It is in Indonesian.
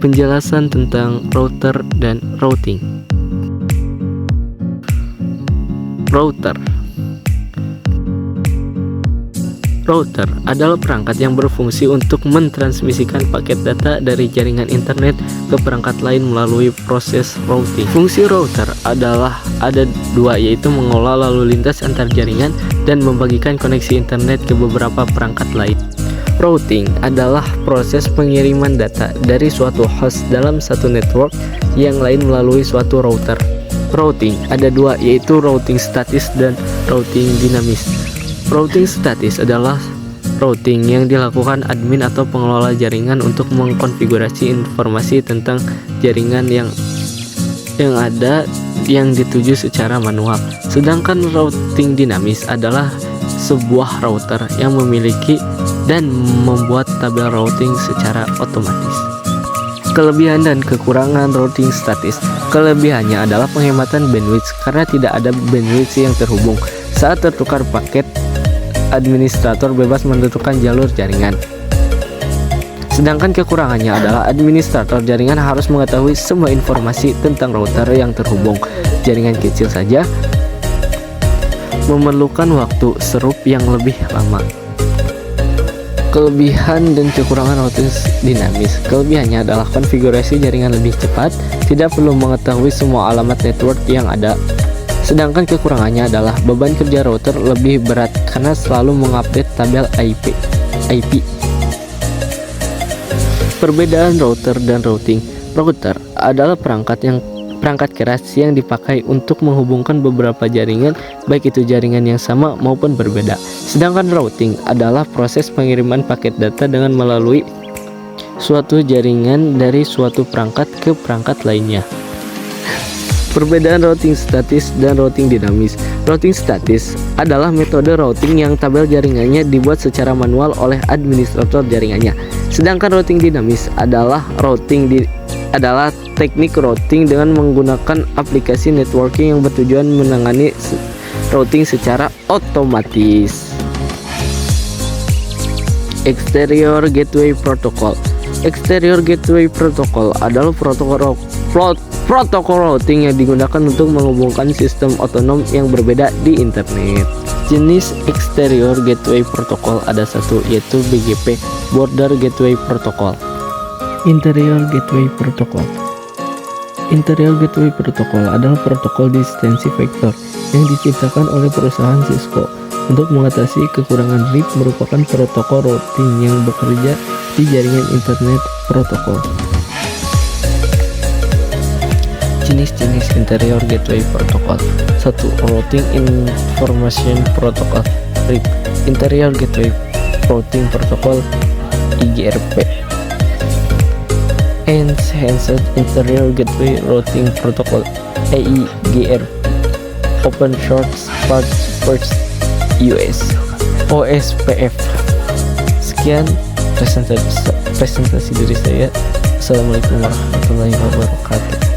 Penjelasan tentang router dan routing. Router adalah perangkat yang berfungsi untuk mentransmisikan paket data dari jaringan internet ke perangkat lain melalui proses routing. Fungsi router ada dua, yaitu mengolah lalu lintas antar jaringan dan membagikan koneksi internet ke beberapa perangkat lain. Routing adalah proses pengiriman data dari suatu host dalam satu network yang lain melalui suatu router. Routing ada dua, yaitu routing statis dan routing dinamis. Routing statis adalah routing yang dilakukan admin atau pengelola jaringan untuk mengkonfigurasi informasi tentang jaringan yang ada yang dituju secara manual. Sedangkan routing dinamis adalah sebuah router yang memiliki dan membuat tabel routing secara otomatis. Kelebihan dan kekurangan routing statis. Kelebihannya adalah penghematan bandwidth karena tidak ada bandwidth yang terhubung. Saat tertukar paket, administrator bebas menentukan jalur jaringan. Sedangkan kekurangannya adalah administrator jaringan harus mengetahui semua informasi tentang router yang terhubung. Jaringan kecil saja memerlukan waktu serup yang lebih lama. Kelebihan dan kekurangan routing dinamis. Kelebihannya adalah konfigurasi jaringan lebih cepat, tidak perlu mengetahui semua alamat network yang ada. Sedangkan kekurangannya adalah beban kerja router lebih berat karena selalu mengupdate tabel IP. Perbedaan router dan routing. Router adalah perangkat keras yang dipakai untuk menghubungkan beberapa jaringan, baik itu jaringan yang sama maupun berbeda. Sedangkan routing adalah proses pengiriman paket data dengan melalui suatu jaringan dari suatu perangkat ke perangkat lainnya. Perbedaan routing statis dan routing dinamis. Routing statis adalah metode routing yang tabel jaringannya dibuat secara manual oleh administrator jaringannya. Sedangkan routing dinamis adalah teknik routing dengan menggunakan aplikasi networking yang bertujuan menangani routing secara otomatis. Exterior Gateway Protocol. Exterior Gateway Protocol adalah protokol routing yang digunakan untuk menghubungkan sistem otonom yang berbeda di internet. Jenis Exterior Gateway Protocol ada satu, yaitu BGP, Border Gateway Protocol. Interior Gateway Protocol. Interior Gateway Protocol adalah protokol distensi vektor yang diciptakan oleh perusahaan Cisco untuk mengatasi kekurangan RIP, merupakan protokol routing yang bekerja di jaringan internet protokol. Jenis-jenis Interior Gateway Protocol. 1. Routing Information Protocol RIP. Interior Gateway Routing Protocol IGRP. Enhanced Interior Gateway Routing Protocol EIGRP. Open Short First US OSPF. Sekian presentasi dari saya. Assalamualaikum warahmatullahi wabarakatuh.